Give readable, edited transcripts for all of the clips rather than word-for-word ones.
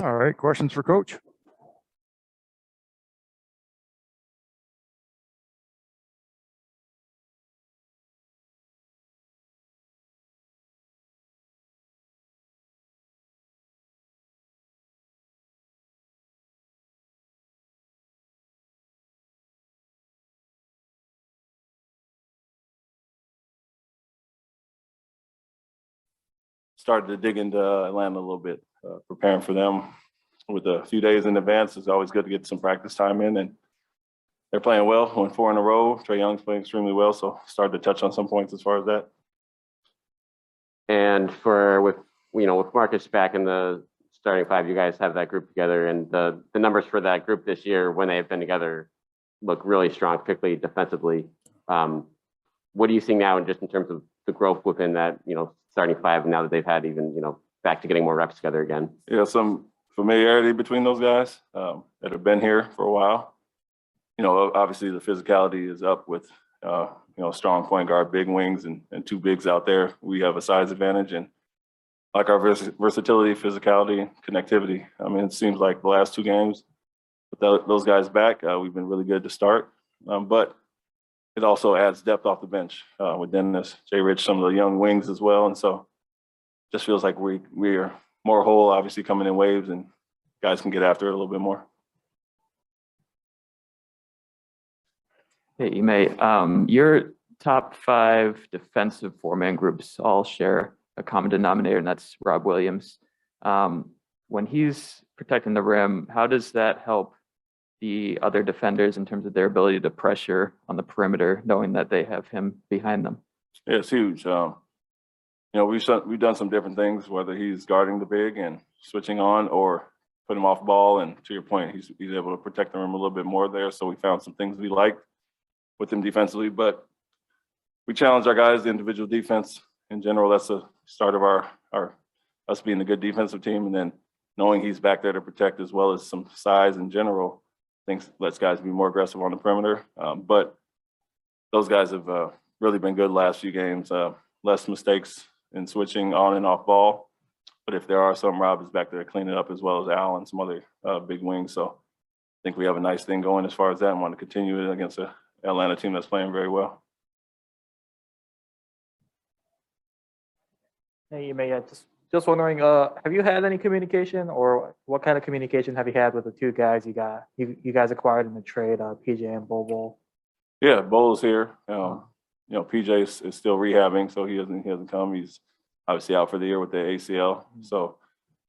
All right, questions for Coach? Started to dig into Atlanta a little bit, preparing for them with a few days in advance. It's always good to get some practice time in, and they're playing well. Won 4 in a row. Trae Young's playing extremely well, so started to touch on some points as far as that. And with Marcus back in the starting 5, you guys have that group together, and the numbers for that group this year when they have been together look really strong, particularly defensively. What are you seeing now, and just in terms of the growth within that starting 5 now that they've had even back to getting more reps together again? Yeah, some familiarity between those guys that have been here for a while. Obviously the physicality is up with strong point guard, big wings, and 2 bigs out there. We have a size advantage, and like our versatility, physicality, connectivity. I mean, it seems like the last 2 games with those guys back, we've been really good to start. But it also adds depth off the bench with Dennis, Jay Rich, some of the young wings as well. And so just feels like we are more whole, obviously coming in waves, and guys can get after it a little bit more. Hey, Ime, your top 5 defensive 4-man groups all share a common denominator, and that's Rob Williams. When he's protecting the rim, how does that help the other defenders in terms of their ability to pressure on the perimeter, knowing that they have him behind them? Yeah, it's huge. We've done some different things, whether he's guarding the big and switching on or put him off ball. And to your point, he's able to protect the rim a little bit more there. So we found some things we liked with him defensively, but we challenge our guys, the individual defense in general. That's the start of us being a good defensive team. And then knowing he's back there to protect, as well as some size in general, things lets guys be more aggressive on the perimeter. But those guys have really been good last few games. Less mistakes in switching on and off ball. But if there are some, Rob is back there to clean it up, as well as Al and some other big wings. So I think we have a nice thing going as far as that, and want to continue it against a Atlanta team that's playing very well. Hey, Ime, just wondering, have you had any communication, or what kind of communication have you had with the 2 guys you guys acquired in the trade, PJ and Bol? Yeah, Bol's here. PJ is still rehabbing, so he hasn't come. He's obviously out for the year with the ACL. So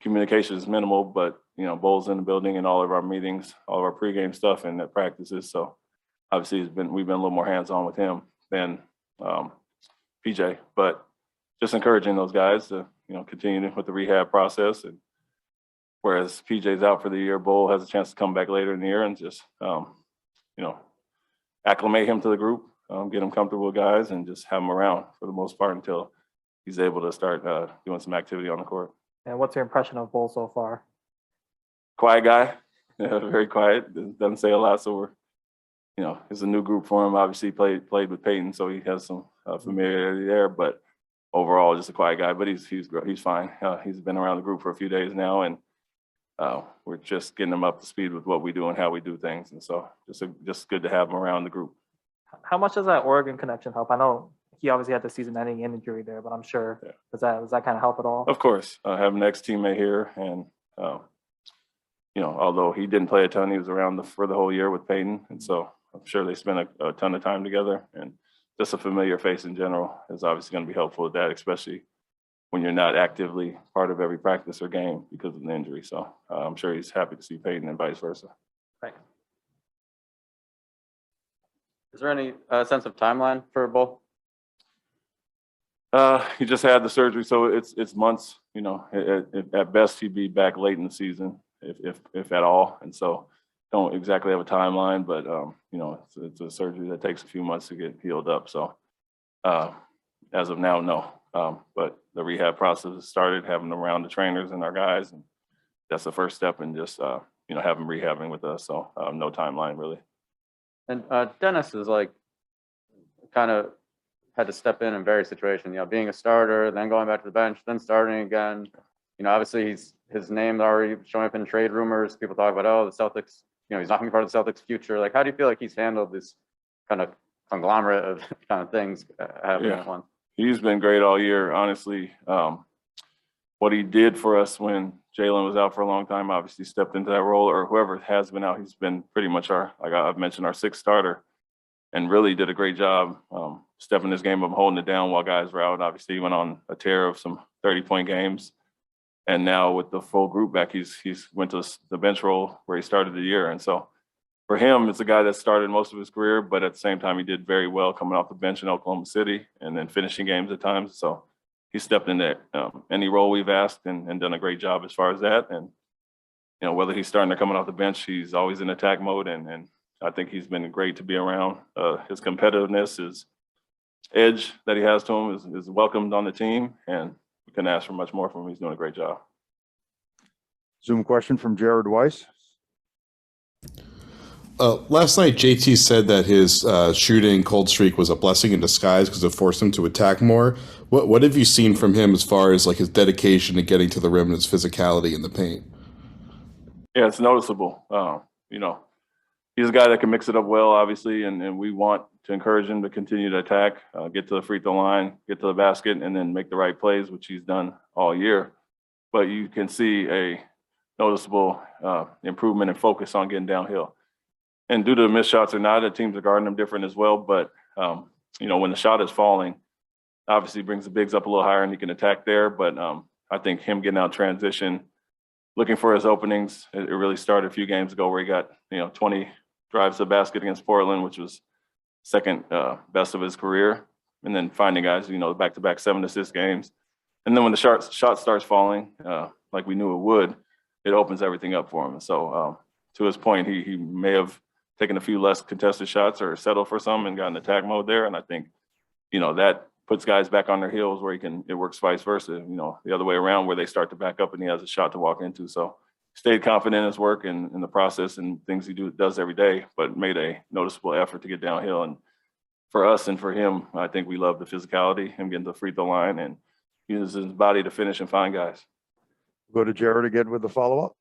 communication is minimal, but Bol's in the building in all of our meetings, all of our pregame stuff, and at practices. So obviously we've been a little more hands-on with him than PJ, but just encouraging those guys to continue with the rehab process. And whereas PJ's out for the year, Bol has a chance to come back later in the year and just acclimate him to the group, get him comfortable with guys, and just have him around for the most part until he's able to start doing some activity on the court. And what's your impression of Bol so far? Quiet guy, very quiet. Doesn't say a lot, so we're it's a new group for him. Obviously played with Peyton, so he has some familiarity there. But overall, just a quiet guy. But he's fine. He's been around the group for a few days now, and we're just getting him up to speed with what we do and how we do things. And so just good to have him around the group. How much does that Oregon connection help? I know he obviously had the season-ending injury there, but I'm sure does that kind of help at all? Of course, having an ex-teammate here, and although he didn't play a ton, he was around for the whole year with Peyton, and so I'm sure they spent a ton of time together. And just a familiar face in general is obviously going to be helpful with that, especially when you're not actively part of every practice or game because of an injury. So I'm sure he's happy to see Peyton and vice versa. Thanks. Is there any sense of timeline for Bol? He just had the surgery, so it's months. At best he'd be back late in the season, if at all. And so don't exactly have a timeline, but it's a surgery that takes a few months to get healed up. So as of now, no. But the rehab process has started, having them around the trainers and our guys, and that's the first step in just have them rehabbing with us. So no timeline really. And Dennis is kind of had to step in various situations, being a starter, then going back to the bench, then starting again. Obviously he's his name already showing up in trade rumors. People talk about, oh, the Celtics, he's not going to be part of the Celtics future. Like, how do you feel like he's handled this kind of conglomerate of kind of things happening at once? He's been great all year, honestly. What he did for us when Jaylen was out for a long time, obviously stepped into that role, or whoever has been out, he's been pretty much like I've mentioned, our sixth starter, and really did a great job stepping his game up, holding it down while guys were out. Obviously, he went on a tear of some 30-point games. And now with the full group back, he's went to the bench role where he started the year. And so for him, it's a guy that started most of his career, but at the same time, he did very well coming off the bench in Oklahoma City and then finishing games at times. So he stepped in that any role we've asked and done a great job as far as that. And, whether he's starting or coming off the bench, he's always in attack mode. And I think he's been great to be around. His competitiveness, his edge that he has to him is welcomed on the team. And we couldn't ask for much more from him. He's doing a great job. Zoom question from Jared Weiss. Last night, JT said that his shooting cold streak was a blessing in disguise because it forced him to attack more. What have you seen from him as far as like his dedication to getting to the rim and his physicality in the paint? Yeah, it's noticeable. He's a guy that can mix it up well, obviously, and we want to encourage him to continue to attack, get to the free throw line, get to the basket, and then make the right plays, which he's done all year. But you can see a noticeable improvement and focus on getting downhill. And due to the missed shots or not, the teams are guarding him different as well. But, when the shot is falling, obviously brings the bigs up a little higher and he can attack there. But I think him getting out transition, looking for his openings, it really started a few games ago where he got, 20 drives to the basket against Portland, which was second best of his career. And then finding guys, back-to-back 7-assist games. And then when the shot starts falling, like we knew it would, it opens everything up for him. And so to his point, he may have taken a few less contested shots or settled for some and got in attack mode there. And I think, that puts guys back on their heels where it works vice versa, the other way around where they start to back up and he has a shot to walk into. So stayed confident in his work and in the process and things he does every day, but made a noticeable effort to get downhill. And for us and for him, I think we love the physicality, him getting to the free throw line and uses his body to finish and find guys. Go to Jared again with the follow-up.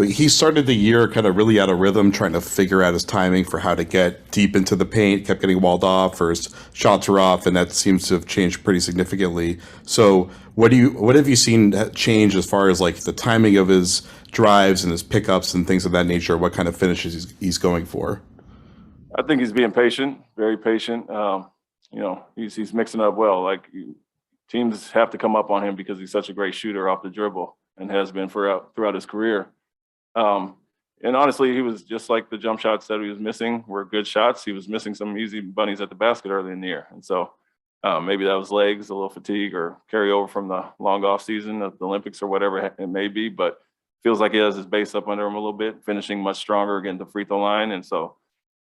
He started the year kind of really out of rhythm, trying to figure out his timing for how to get deep into the paint, kept getting walled off, or his shots were off, and that seems to have changed pretty significantly. So what have you seen change as far as like the timing of his drives and his pickups and things of that nature? What kind of finishes he's going for? I think he's being patient, very patient. He's mixing up well. Like teams have to come up on him because he's such a great shooter off the dribble and has been throughout his career. And honestly, he was just like the jump shots that he was missing were good shots. He was missing some easy bunnies at the basket early in the year. And so maybe that was legs, a little fatigue or carryover from the long off season of the Olympics or whatever it may be, but feels like he has his base up under him a little bit, finishing much stronger, getting the free throw line. And so,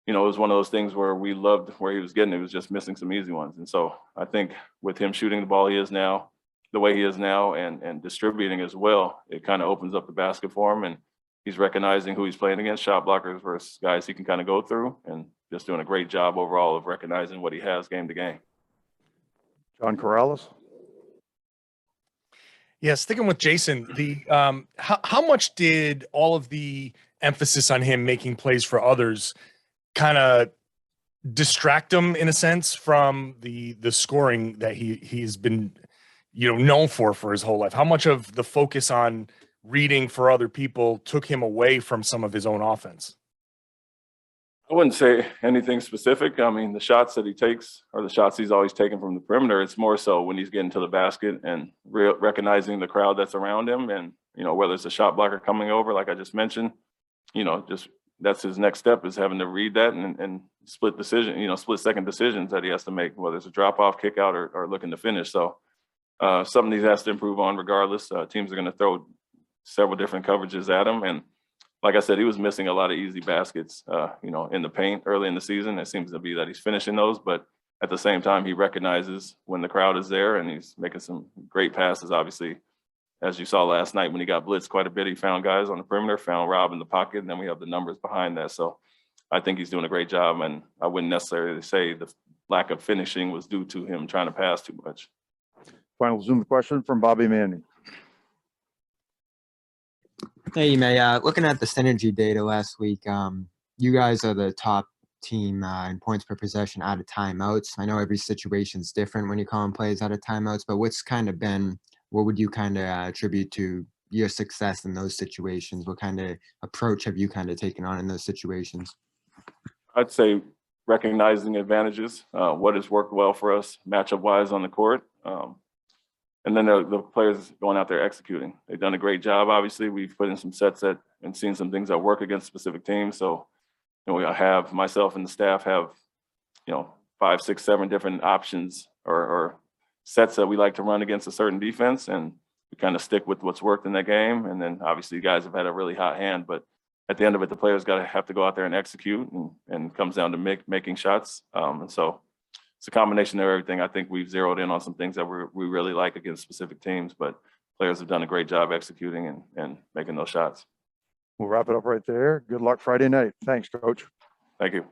it was one of those things where we loved where he was getting. It was just missing some easy ones. And so I think with him shooting the ball he is now, the way he is now and distributing as well, it kind of opens up the basket for him. And he's recognizing who he's playing against, shot blockers versus guys he can kind of go through, and just doing a great job overall of recognizing what he has game to game. John Corrales. Yeah, sticking with Jayson, how much did all of the emphasis on him making plays for others kind of distract him in a sense from the scoring that he's been known for his whole life? How much of the focus on reading for other people took him away from some of his own offense? I wouldn't say anything specific. I mean, the shots that he takes are the shots he's always taken from the perimeter. It's more so when he's getting to the basket and recognizing the crowd that's around him. And, whether it's a shot blocker coming over, like I just mentioned, just that's his next step is having to read that and split second decisions that he has to make, whether it's a drop off, kick out or looking to finish. So something he has to improve on regardless. Teams are going to throw several different coverages at him. And like I said, he was missing a lot of easy baskets, in the paint early in the season. It seems to be that he's finishing those, but at the same time, he recognizes when the crowd is there and he's making some great passes. Obviously, as you saw last night, when he got blitzed quite a bit, he found guys on the perimeter, found Rob in the pocket, and then we have the numbers behind that. So I think he's doing a great job, and I wouldn't necessarily say the lack of finishing was due to him trying to pass too much. Final Zoom question from Bobby Manning. Hey, Ime, looking at the synergy data last week, you guys are the top team in points per possession out of timeouts. I know every situation's different when you're calling plays out of timeouts, but what would you kind of attribute to your success in those situations? What kind of approach have you kind of taken on in those situations? I'd say recognizing advantages, what has worked well for us matchup wise on the court. And then the players going out there executing. They've done a great job. Obviously, we've put in some sets and seen some things that work against specific teams. So, we have myself and the staff have, 5, 6, 7 different options or sets that we like to run against a certain defense, and we kind of stick with what's worked in that game. And then obviously, you guys have had a really hot hand, but at the end of it, the players have to go out there and execute, and it comes down to making shots. And so it's a combination of everything. I think we've zeroed in on some things that we really like against specific teams, but players have done a great job executing and making those shots. We'll wrap it up right there. Good luck Friday night. Thanks, Coach. Thank you.